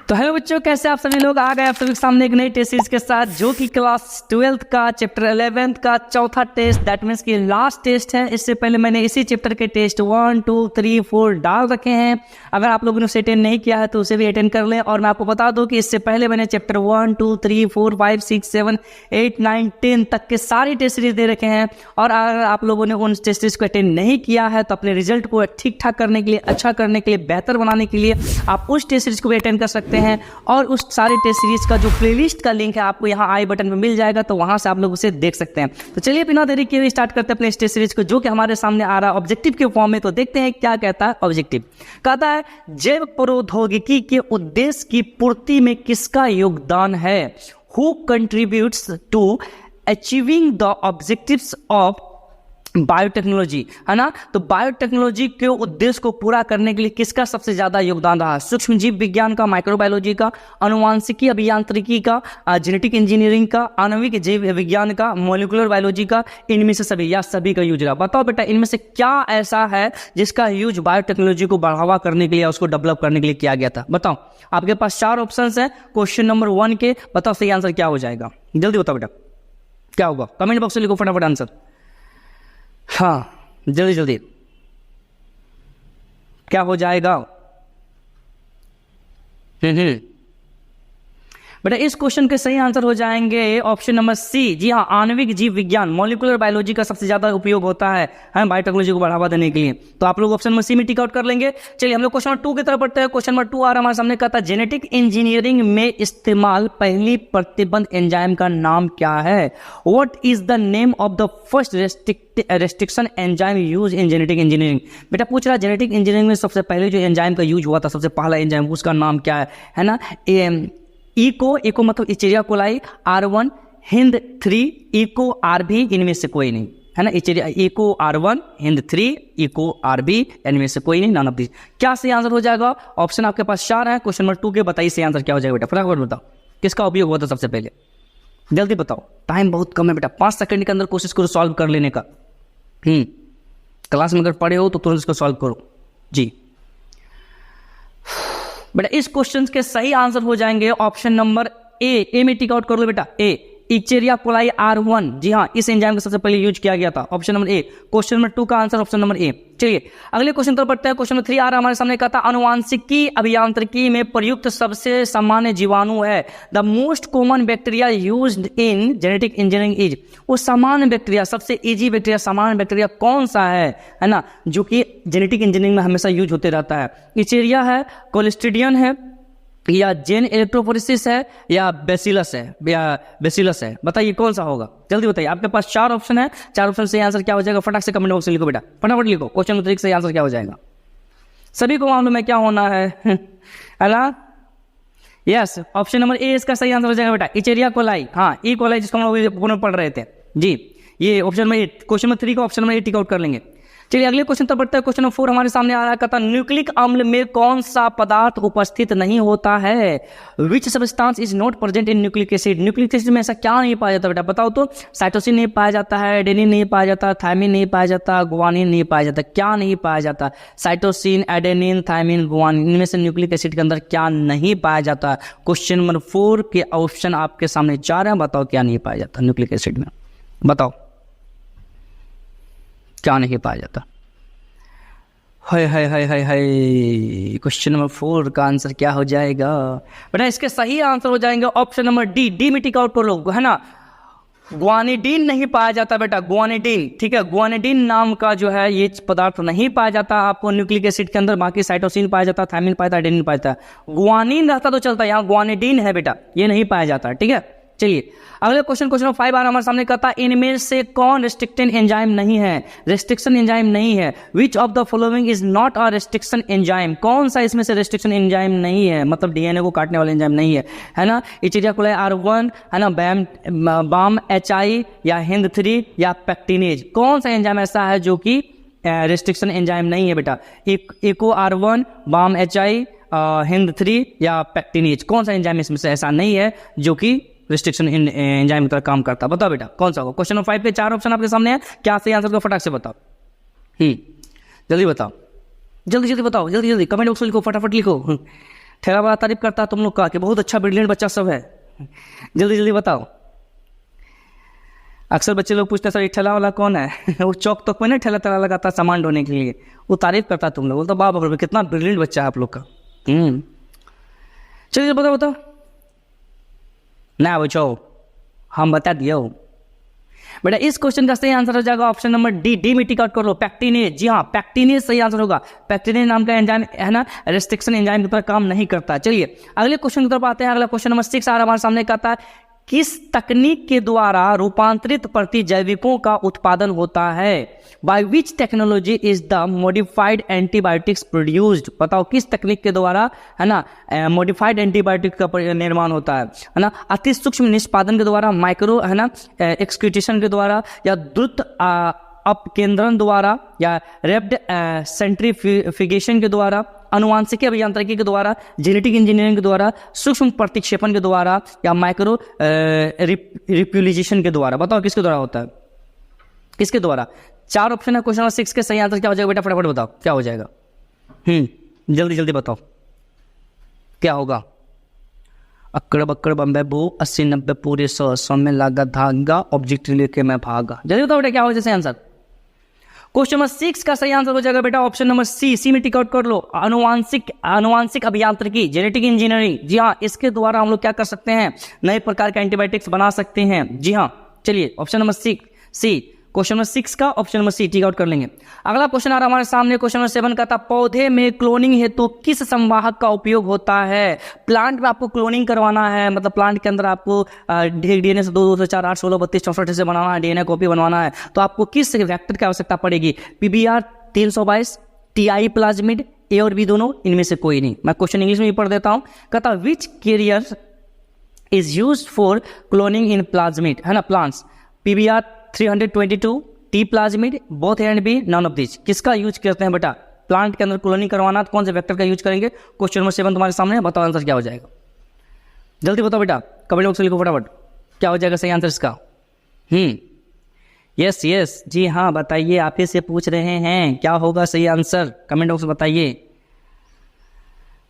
तो हेलो बच्चों, कैसे आप सभी लोग आ गए आप सभी के सामने एक नई टेस्ट सीरीज के साथ, जो कि क्लास 12th का चैप्टर 11th का चौथा टेस्ट, दैट मीन्स कि लास्ट टेस्ट है। इससे पहले मैंने इसी चैप्टर के टेस्ट 1, 2, 3, 4 डाल रखे हैं। अगर आप लोगों ने उसे अटेंड नहीं किया है तो उसे भी अटेंड कर लें। और मैं आपको बता दूं कि इससे पहले मैंने चैप्टर 1, 2, 3, 4, 5, 6, 7, 8, 9, 10 तक के सारी टेस्ट सीरीज दे रखे हैं। और अगर आप लोगों ने उन टेस्ट सीरीज को अटेंड नहीं किया है तो अपने रिजल्ट को ठीक ठाक करने के लिए, अच्छा करने के लिए, बेहतर बनाने के लिए आप उस टेस्ट सीरीज को भी अटेंड कर सकते हैं। और उस सारे टेस्ट सीरीज का जो प्लेलिस्ट का लिंक है आपको यहाँ आई बटन में मिल जाएगा, तो वहां से आप लोग उसे देख सकते हैं। तो चलिए बिना देरी किए हुए स्टार्ट करते हैं अपने टेस्ट सीरीज को, जो कि हमारे सामने आ रहा है ऑब्जेक्टिव के फॉर्म में। तो देखते हैं क्या कहता है ऑब्जेक्टिव। कहता है जैव प्रौद्योगिकी के उद्देश्य की पूर्ति में किसका योगदान है? Who contributes to achieving the objectives of biotechnology, है ना। तो बायोटेक्नोलॉजी के उद्देश्य को पूरा करने के लिए किसका सबसे ज्यादा योगदान रहा? सूक्ष्म जीव विज्ञान का, माइक्रोबायोलॉजी का, अनुवांशिकी अभियांत्रिकी का, जेनेटिक इंजीनियरिंग का, आणविक जीव विज्ञान का, मॉलिक्यूलर बायोलॉजी का, इनमें से सभी या सभी का यूज रहा। बताओ बेटा, इनमें से क्या ऐसा है जिसका यूज बायोटेक्नोलॉजी को बढ़ावा करने के लिए, उसको डेवलप करने के लिए किया गया था? बताओ। आपके पास 4 ऑप्शन है क्वेश्चन नंबर 1 के। बताओ सही आंसर क्या हो जाएगा, जल्दी बताओ बेटा, क्या होगा? कमेंट बॉक्स में लिखो फटाफट आंसर। हाँ, जल्दी जल्दी, क्या हो जाएगा? बेटा इस क्वेश्चन के सही आंसर हो जाएंगे ऑप्शन नंबर सी। जी हाँ, आणविक जीव विज्ञान, मॉलिक्यूलर बायोलॉजी का सबसे ज्यादा उपयोग होता है बायोटेक्नोलॉजी को बढ़ावा देने के लिए। तो आप लोग ऑप्शन नंबर सी में टिक आउट कर लेंगे। चलिए हम लोग क्वेश्चन नंबर 2 की तरफ बढ़ते हैं। क्वेश्चन नंबर 2 आ रहा हमारे सामने, कहता है जेनेटिक इंजीनियरिंग में इस्तेमाल पहली प्रतिबंध एंजाइम का नाम क्या है? What is the name of the first restriction enzyme use in genetic engineering? बेटा पूछ रहा है जेनेटिक इंजीनियरिंग में सबसे पहले जो एंजाइम का यूज हुआ था, सबसे पहला एंजाइम, उसका नाम क्या है ना। इको मतलब Escherichia coli, R1, Hind 3, Eco RB, इनमें से कोई नहीं, है ना। Escherichia Eco R1, Hind 3, Eco RB, इनमें से कोई नहीं, नॉन ऑफ दिस। क्या सही आंसर हो जाएगा? ऑप्शन आपके पास 4 है। क्वेश्चन नंबर 2 के बताइए सही आंसर क्या हो जाएगा बेटा, फटाफट बताओ। किसका उपयोग हुआ था सबसे पहले? जल्दी बताओ, टाइम बहुत कम है बेटा, 5 सेकंड के अंदर कोशिश करो सॉल्व कर लेने का। क्लास में अगर पढ़े हो तो तुरंत इसको सॉल्व करो जी। बेटा इस क्वेश्चन के सही आंसर हो जाएंगे ऑप्शन नंबर ए में टिक आउट कर लो बेटा, ए, इचेरिया कोलाई R1। जी हाँ, इस एंजाइम का सबसे पहले यूज किया गया था, option number A. Question number 2 का आंसर ऑप्शन नंबर ए। चलिए अगले क्वेश्चन पर बढ़ते हैं। क्वेश्चन नंबर 3 आ रहा है हमारे सामने, कहता अनुवांशिकी अभियांत्रिकी में प्रयुक्त सबसे सामान्य जीवाणु है। The most common bacteria used in genetic engineering is. वो सामान्य बैक्टीरिया, सबसे इजी बैक्टीरिया, सामान्य बैक्टीरिया कौन सा है ना, जो कि जेनेटिक इंजीनियरिंग में हमेशा यूज होते रहता है? इचेरिया है, कोलिस्ट्रीडियन है, या जेन इलेक्ट्रोफोरेसिस है, या बेसिलस है, बताइए कौन सा होगा? जल्दी बताइए। आपके पास 4 ऑप्शन है, 4 ऑप्शन से आंसर क्या हो जाएगा? फटाक से कमेंट बॉक्स में लिखो बेटा, फटाफट लिखो। क्वेश्चन नंबर 3 से आंसर क्या हो जाएगा? सभी को मालूम है क्या होना है ना। यस, ऑप्शन नंबर ए इसका सही आंसर हो जाएगा बेटा, इचेरिया कोलाई। हाँ, ई कोलाई जिसको हम लोग पढ़ रहे थे जी। ये ऑप्शन नंबर 8, क्वेश्चन नंबर 3 का ऑप्शन नंबर 8 टिक आउट कर लेंगे। चलिए अगले क्वेश्चन पर बढ़ते हैं। क्वेश्चन नंबर 4 हमारे सामने आ रहा है, कहता न्यूक्लिक अम्ल में कौन सा पदार्थ उपस्थित नहीं होता है? Which substance is not present in nucleic acid? Nucleic acid में ऐसा क्या नहीं पाया जाता बेटा, बताओ तो? साइटोसिन नहीं पाया जाता है, एडेनिन नहीं पाया जाता, थायमिन नहीं पाया जाता, गुआनिन नहीं पाया जाता। क्या नहीं पाया जाता? साइटोसिन, एडेनिन, थायमिन, गुआनिन, इनमें से न्यूक्लिक एसिड के अंदर क्या नहीं पाया जाता? क्वेश्चन नंबर 4 के ऑप्शन आपके सामने 4 है, बताओ क्या नहीं पाया जाता न्यूक्लिक एसिड में? बताओ क्या नहीं पाया जाता? हाय हाय हाय हाय हाय, क्वेश्चन नंबर 4 का आंसर क्या हो जाएगा बेटा? इसके सही आंसर हो जाएंगे ऑप्शन नंबर डी में टिक आउट कर लो, है ना। ग्वानिडीन नहीं पाया जाता बेटा, ग्वानिडीन, ठीक है। ग्वानिडीन नाम का जो है ये पदार्थ नहीं पाया जाता आपको न्यूक्लिक एसिड के अंदर। बाकी साइटोसिन पाया जाता, थायमिन पाया जाता, एडेनिन पाया जाता, ग्वानिन रहता तो चलता, यहाँ ग्वानिडीन है बेटा, ये नहीं पाया जाता, ठीक है। चलिए अगले क्वेश्चन नंबर 5 आ रहा हमारे सामने, कहता इनमें से कौन रेस्ट्रिक्शन एंजाइम नहीं है? रेस्ट्रिक्शन एंजाइम नहीं है। Which of the following is not a restriction enzyme? कौन सा इसमें से रेस्ट्रिक्शन एंजाइम नहीं है, मतलब डीएनए को काटने वाला एंजाइम नहीं है ना। इचेरिया कोलाई R1, है ना, बाम HI, या हिंद 3, या पैक्टिनेज। कौन सा एंजाइम ऐसा है जो कि रेस्ट्रिक्शन एंजाइम नहीं है बेटा? Eco R1, balm HI, Hind 3, या पैक्टिनेज। कौन सा एंजाइम इसमें से ऐसा नहीं है जो कि रिस्ट्रिक्शन एंजाइम की तरह काम करता? बताओ बेटा कौन सा होगा? क्वेश्चन नंबर 5 के 4 ऑप्शन आपके सामने है, क्या सही आंसर को फटाक से बताओ। जल्दी बताओ, जल्दी जल्दी बताओ, जल्दी जल्दी कमेंट बॉक्स में लिखो, फटाफट लिखो। ठेला वाला तारीफ करता है तुम लोग का कि बहुत अच्छा ब्रिलियंट बच्चा सब है। जल्दी जल्दी बताओ। अक्सर बच्चे लोग पूछते हैं सर ये ठेला वाला कौन है? वो चौक तक में ना ठेला तेला लगाता है सामान ढोने के लिए, वो तारीफ करता है तुम लोग, बोलता बाप रे कितना ब्रिलियंट बच्चा है आप लोग का। चलिए बताओ बताओ ना बच्चों, हम बता दिए हो बेटा। इस क्वेश्चन का सही आंसर हो जाएगा ऑप्शन नंबर डी। डी में टिक आउट कर लो, पैक्टिनेज। जी हाँ, पैक्टिनेज सही आंसर होगा। पैक्टिनेज नाम का एंजाइम है ना, रेस्ट्रिक्शन एंजाइम की तरह काम नहीं करता। चलिए अगले क्वेश्चन की तरफ आते हैं। अगला क्वेश्चन नंबर 6 आ रहा हमारे सामने, कहता है किस तकनीक के द्वारा रूपांतरित प्रतिजैविकों का उत्पादन होता है? By which technology is the modified antibiotics produced? बताओ किस तकनीक के द्वारा है ना मॉडिफाइड एंटीबायोटिक का निर्माण होता है ना? अति सूक्ष्म निष्पादन के द्वारा, माइक्रो है ना एक्सक्रीटेशन के द्वारा, या द्रुत अपकेंद्रण द्वारा, या रैपिड सेंट्रीफ्यूगेशन के द्वारा, अनुवांशिकी अभियांत्रिकी के द्वारा, जेनेटिक इंजीनियरिंग के द्वारा, सूक्ष्म प्रतिक्षेपण के द्वारा, या माइक्रो रिप्यूलिजेशन के द्वारा? बताओ किसके द्वारा होता है, किसके द्वारा? 4 ऑप्शन है क्वेश्चन नंबर 6 के। सही आंसर क्या हो जाएगा बेटा? फटाफट बताओ क्या हो जाएगा। जल्दी जल्दी बताओ क्या होगा। अक्कड़ बक्कड़ बम्बे बू 80-90 पूरे 100 में लागा धागा ऑब्जेक्ट लेके मैं भागा। जल्दी बताओ बेटा क्या हो जाए आंसर। क्वेश्चन नंबर 6 का सही आंसर हो जाएगा बेटा ऑप्शन नंबर सी। सी में टिक आउट कर लो, अनुवांशिक अभियांत्रिकी, जेनेटिक इंजीनियरिंग। जी हाँ, इसके द्वारा हम लोग क्या कर सकते हैं, नए प्रकार के एंटीबायोटिक्स बना सकते हैं। जी हाँ, चलिए option number C, question number 6 का option number C tick out कर लेंगे। अगला क्वेश्चन आ रहा है हमारे सामने, क्वेश्चन नंबर 7 का था पौधे में क्लोनिंग हेतु किस संवाहक का उपयोग होता है? प्लांट में आपको क्लोनिंग करवाना है, मतलब प्लांट के अंदर आपको डीएनए से 2 2 4 8 16 32 64 से बनाना है, डीएनए कॉपी बनवाना है, तो आपको किस वेक्टर की आवश्यकता पड़ेगी? पीबीआर 322, टीआई प्लाज्मिड, ए और बी दोनों, इनमें से कोई नहीं। मैं क्वेश्चन इंग्लिश में भी पढ़ देता हूँ। कहता which carrier is used for cloning in plasmid, है ना plants? PBR 322, T plasmid, both A and B, none of this. किसका यूज करते हैं बेटा प्लांट के अंदर क्लोनिंग करवाना, तो कौन से वेक्टर का यूज करेंगे? क्वेश्चन नंबर 7 तुम्हारे सामने, बताओ आंसर क्या हो जाएगा। जल्दी बताओ बेटा, कमेंट बॉक्स में लिखो फटाफट क्या हो जाएगा सही आंसर इसका। यस जी हाँ बताइए, आप ही से पूछ रहे हैं क्या होगा सही आंसर, कमेंट बॉक्स में बताइए।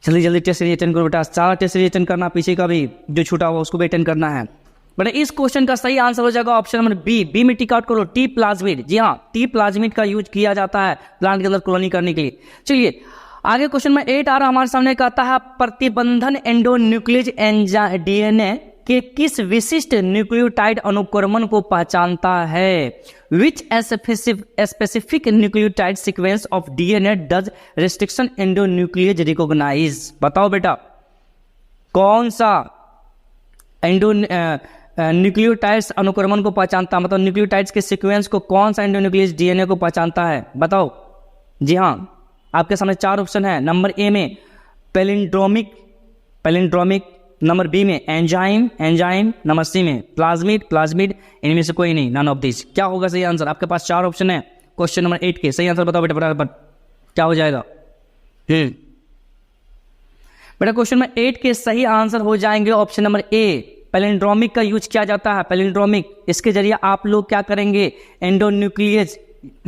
जल्दी जल्दी टेस्ट अटेंड करो बेटा, 4 टेस्ट अटेंड करना, पीछे का भी जो छूटा हुआ उसको भी अटेंड करना है बेटा। इस क्वेश्चन का सही आंसर हो जाएगा ऑप्शन नंबर बी। बी में टिक आउट करो, टी प्लाज्मिड। जी हाँ, टी प्लाज्मिड का यूज किया जाता है प्लांट के अंदर क्लोनिंग करने के लिए। चलिए आगे क्वेश्चन में 8 आ रहा हमारे सामने, कहता है प्रतिबंधन एंडोन्यूक्लियस डीएनए के किस विशिष्ट न्यूक्लियोटाइड अनुक्रमण को पहचानता है? Which specific nucleotide sequence of DNA does restriction endonuclease recognise? बताओ बेटा कौन सा न्यूक्लियोटाइड्स अनुक्रमण को पहचानता, मतलब न्यूक्लियोटाइड्स के सीक्वेंस को कौन सा एंडोन्यूक्लियस डीएनए को पहचानता है? बताओ। जी हाँ, आपके सामने 4 ऑप्शन है। नंबर ए में पैलिंड्रोमिक, नंबर बी में एंजाइम, नंबर सी में प्लाज्मिड, इनमें से कोई नहीं, नन ऑफ दिस। क्या होगा सही आंसर? आपके पास 4 ऑप्शन है क्वेश्चन नंबर 8 के। सही आंसर बताओ बेटा बराबर क्या हो जाएगा। बेटा क्वेश्चन नंबर 8 के सही आंसर हो जाएंगे ऑप्शन नंबर ए, पैलिंड्रोमिक का यूज किया जाता है। पैलिंड्रोमिक, इसके जरिए आप लोग क्या करेंगे, एंडोन्यूक्लियस,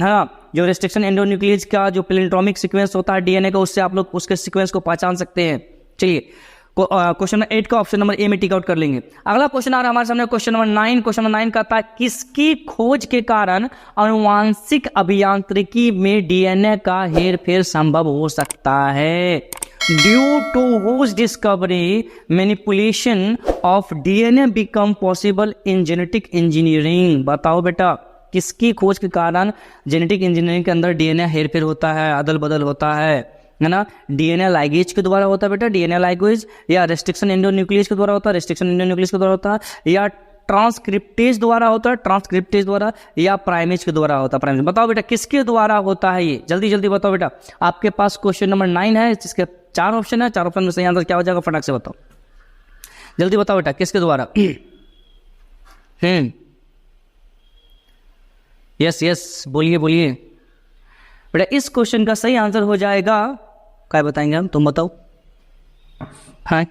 हाँ जो रेस्ट्रिक्शन एंडोन्यूक्लियस का जो पैलिंड्रोमिक सीक्वेंस होता है डीएनए का, उससे आप लोग उसके सीक्वेंस को पहचान सकते हैं। चलिए क्वेश्चन नंबर 8 का ऑप्शन नंबर ए में टिक आउट कर लेंगे। अगला क्वेश्चन आ रहा है हमारे सामने क्वेश्चन नंबर 9। क्वेश्चन नंबर 9 कहता है किसकी खोज के कारण अनुवांशिक अभियांत्रिकी में डीएनए का हेरफेर संभव हो सकता है? Due to whose discovery manipulation of DNA become possible in genetic engineering? बताओ बेटा किसकी खोज के कारण जेनेटिक इंजीनियरिंग के अंदर डीएनए हेरफेर होता है, अदल बदल होता है ना? डीएनए लाइगेज के द्वारा होता है बेटा, डीएनए लाइगेज, या रेस्ट्रिक्शन एंडोन्यूक्लियस के द्वारा होता है, रेस्ट्रिक्शन एंडोन्यूक्लियस के द्वारा होता है, या ट्रांसक्रिप्टेज द्वारा होता है, ट्रांसक्रिप्टेज द्वारा, या प्राइमेज के द्वारा होता है, प्राइमेज। बताओ बेटा किसके द्वारा होता है ये, जल्दी जल्दी बताओ बेटा। आपके पास क्वेश्चन नंबर 9 है, जिसके 4 ऑप्शन है, 4 ऑप्शन में सही आंसर क्या हो जाएगा फटाक से बताओ, जल्दी बताओ बेटा किसके द्वारा। यस बोलिए बेटा। इस क्वेश्चन का सही आंसर हो जाएगा, क्या बताएंगे हम, तुम बताओ। हाँ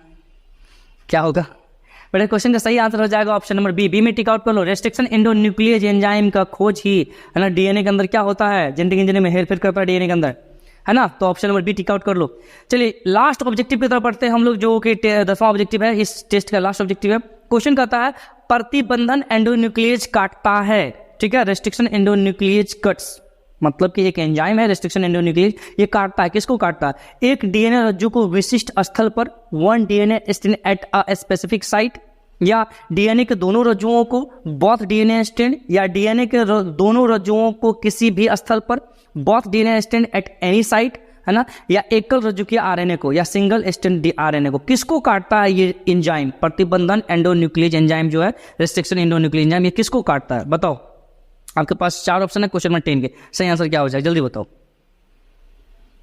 क्या होगा बेटा? क्वेश्चन का सही आंसर हो जाएगा ऑप्शन नंबर बी। बी में टिक आउट कर लो, रेस्ट्रिक्शन एंडोन्यूक्लियस एंजाइम का खोज ही है ना डीएनए के अंदर क्या होता है, जेनेटिक इंजीनियरिंग में हेरफेर करता है डीएनए के अंदर, है ना। तो option number B tick out कर लो। चलिए लास्ट ऑब्जेक्टिव की तरफ बढ़ते हैं हम लोग, जो कि 10वां ऑब्जेक्टिव है, इस टेस्ट का लास्ट ऑब्जेक्टिव है। क्वेश्चन कहता है प्रतिबंधन एंडोन्यूक्लियेज काटता है, ठीक है, रेस्ट्रिक्शन एंडोन्यूक्लियेज कट्स, मतलब कि एक एंजाइम है रेस्ट्रिक्शन एंडोन्यूक्लियेज, ये काटता है, किसको काटता है? एक डीएनए रज्जु को विशिष्ट स्थल पर, one DNA strand at a specific site, या डीएनए के दोनों रज्जुओं को, बोथ डीएनए स्ट्रैंड, या डीएनए के दोनों रज्जुओं को किसी भी स्थल पर, both DNA strand at any site, है ना, या एकल रज्जु के आरएनए को, या सिंगल स्ट्रैंड आरएनए को, किसको काटता है ये एंजाइम? प्रतिबंधन एंडोन्यूक्लियेज एंजाइम जो है, रेस्ट्रिक्शन एंडोन्यूक्लियेज एंजाइम, ये किसको काटता है? बताओ। आपके पास 4 ऑप्शन है क्वेश्चन नंबर 10 के, सही आंसर क्या हो जाए? जल्दी बताओ,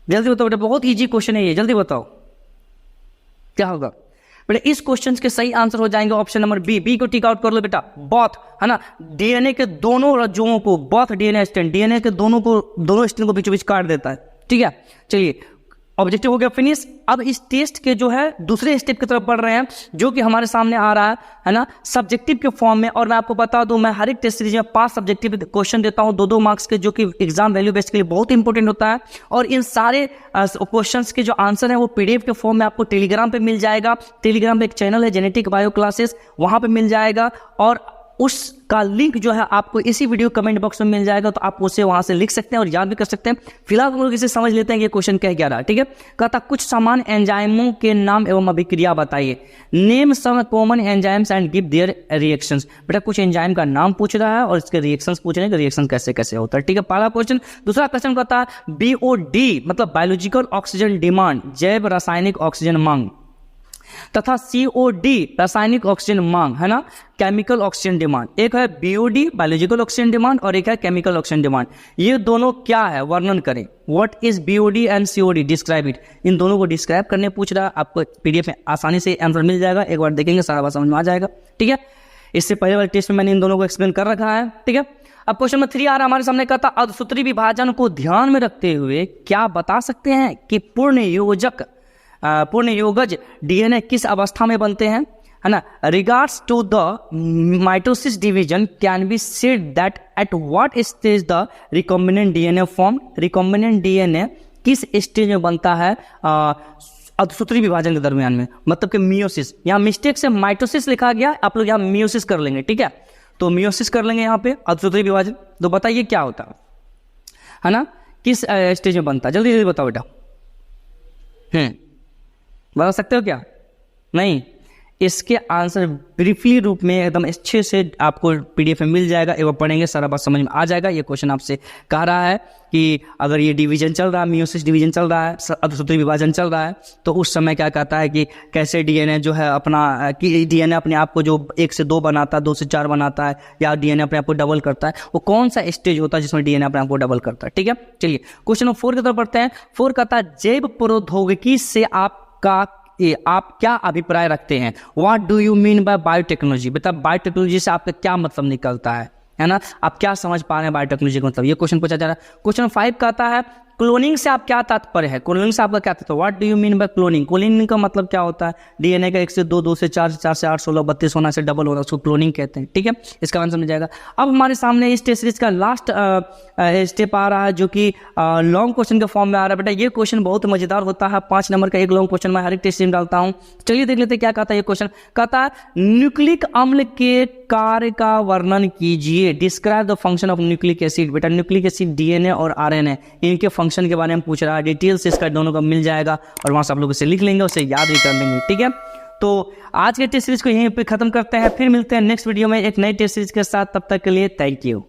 जल्दी बताओ बेटा, बहुत इजी क्वेश्चन है ये, जल्दी बताओ क्या होगा बेटा। इस क्वेश्चन के सही आंसर हो जाएंगे ऑप्शन नंबर बी। बी को टिक आउट कर लो बेटा, बॉथ, है ना, डीएनए के दोनों रज्जुओं को, बॉथ डीएनए स्ट्रैंड, डीएनए के दोनों स्ट्रैंड को बीचों बीच काट देता है, ठीक है। चलिए ऑब्जेक्टिव हो गया फिनिश। अब इस टेस्ट के जो है दूसरे स्टेप की तरफ बढ़ रहे हैं, जो कि हमारे सामने आ रहा है ना, सब्जेक्टिव के फॉर्म में। और मैं आपको बता दूं, मैं हर एक टेस्ट सीरीज में 5 सब्जेक्टिव क्वेश्चन देता हूं, 2-2 मार्क्स के, जो कि एग्जाम वैल्यू बेस्ड के लिए बहुत इंपॉर्टेंट होता है। और इन सारे क्वेश्चंस के जो आंसर है वो पीडीएफ के फॉर्म में आपको टेलीग्राम पे मिल जाएगा। टेलीग्राम पे एक चैनल है जेनेटिक बायो क्लासेस, वहां पे मिल जाएगा, और उसका लिंक जो है आपको इसी वीडियो कमेंट बॉक्स में मिल जाएगा, तो आप उसे वहां से लिख सकते हैं और याद भी कर सकते हैं। फिलहाल हम लोग इसे समझ लेते हैं कि क्वेश्चन कह क्या रहा है, ठीक है। कहता कुछ समान एंजाइमों के नाम एवं अभिक्रिया बताइए। Name some common enzymes and give their reactions. बेटा कुछ एंजाइम का नाम पूछ रहा है और इसके रिएक्शंस पूछ रहे हैं कि रिएक्शन कैसे कैसे होता है, ठीक है, पहला क्वेश्चन। दूसरा क्वेश्चन कहता है BOD मतलब बायोलॉजिकल ऑक्सीजन डिमांड, जैव रासायनिक ऑक्सीजन मांग, तथा COD रासायनिक ऑक्सीजन मांग, है ना, केमिकल ऑक्सीजन डिमांड। एक है BOD बायोलॉजिकल ऑक्सीजन डिमांड और एक है केमिकल ऑक्सीजन डिमांड। ये दोनों क्या है, वर्णन करें। What is BOD and COD, describe it. इन दोनों को डिस्क्राइब करने पूछ रहा है, आपको पीडीएफ में आसानी से आंसर मिल जाएगा, एक बार देखेंगे सारा बात समझ में आ जाएगा, ठीक है। इससे पहले वाले टेस्ट में मैंने इन दोनों को एक्सप्लेन कर रखा है, ठीक है। अब क्वेश्चन नंबर 3 आ रहा है हमारे सामने, कहता अर्धसूत्री विभाजन को ध्यान में रखते हुए क्या बता सकते हैं कि पूर्ण योगज डीएनए किस अवस्था में बनते हैं, है ना। Regards to the mitosis division can be said that at what stage the recombinant DNA form. Recombinant DNA किस स्टेज में बनता है अर्धसूत्री विभाजन के दरमियान में, मतलब कि मियोसिस। यहाँ मिस्टेक से माइटोसिस लिखा गया, आप लोग यहाँ मियोसिस कर लेंगे, ठीक है। तो मियोसिस कर लेंगे यहाँ पे अर्धसूत्री विभाजन। तो बताइए क्या होता है ना, किस स्टेज में बनता है, जल्दी जल्दी बताओ बेटा। बता सकते हो क्या? नहीं, इसके आंसर ब्रीफली रूप में एकदम अच्छे से आपको पीडीएफ में मिल जाएगा, एक बार पढ़ेंगे सारा बात समझ में आ जाएगा। ये क्वेश्चन आपसे कह रहा है कि अगर ये डिवीजन चल रहा है, मियोसिस डिवीजन चल रहा है, अर्धसूत्री विभाजन चल रहा है, तो उस समय क्या कहता है कि कैसे डीएनए जो है अपना कि डीएनए अपने आप को जो 1 से 2 बनाता है, 2 से 4 बनाता है, या डीएनए अपने आप को डबल करता है, वो कौन सा स्टेज होता है जिसमें डीएनए अपने आप को डबल करता है, ठीक है। चलिए क्वेश्चन नंबर 4 की तरफ बढ़ते हैं। 4 कहता है जैव प्रौद्योगिकी से आप क्या अभिप्राय रखते हैं। What do you mean by biotechnology. बेटा बायोटेक्नोलॉजी से आपका क्या मतलब निकलता है ना, आप क्या समझ पा रहे हैं बायोटेक्नोलॉजी का मतलब, ये क्वेश्चन पूछा जा रहा है। क्वेश्चन 5 कहता है क्लोनिंग से आप क्या तात्पर्य है। क्लोनिंग से आपका क्या तात्पर्य, what do you mean by cloning. Cloning का मतलब क्या होता है, डीएनए का 1 से 2, 2 से 4, 4 से 8, 16, 32 होना से डबल होना, उसको क्लोनिंग कहते हैं, ठीक है। इसका आंसर मिल जाएगा। अब हमारे सामने इस टेस्ट सीरीज का लास्ट स्टेप आ रहा है, जो कि लॉन्ग क्वेश्चन के फॉर्म में आ रहा है। बेटा ये क्वेश्चन बहुत मजेदार होता है, 5 नंबर का एक लॉन्ग क्वेश्चन मैं हर एक टेस्ट में डालता हूँ। चलिए देख लेते क्या कहता है ये क्वेश्चन। कहता है न्यूक्लिक अम्ल के कार्य का वर्णन कीजिए। Describe the function of nucleic acid. बेटा न्यूक्लिक एसिड डीएनए और आरएनए इनके फंक्शन के बारे में पूछ रहा है, डिटेल्स इसका दोनों का मिल जाएगा, और वहां से आप लोग इसे लिख लेंगे, उसे याद भी कर लेंगे, ठीक है। तो आज के टेस्ट सीरीज को यहीं पे खत्म करते हैं, फिर मिलते हैं नेक्स्ट वीडियो में एक नई टेस्ट सीरीज के साथ। तब तक के लिए थैंक यू।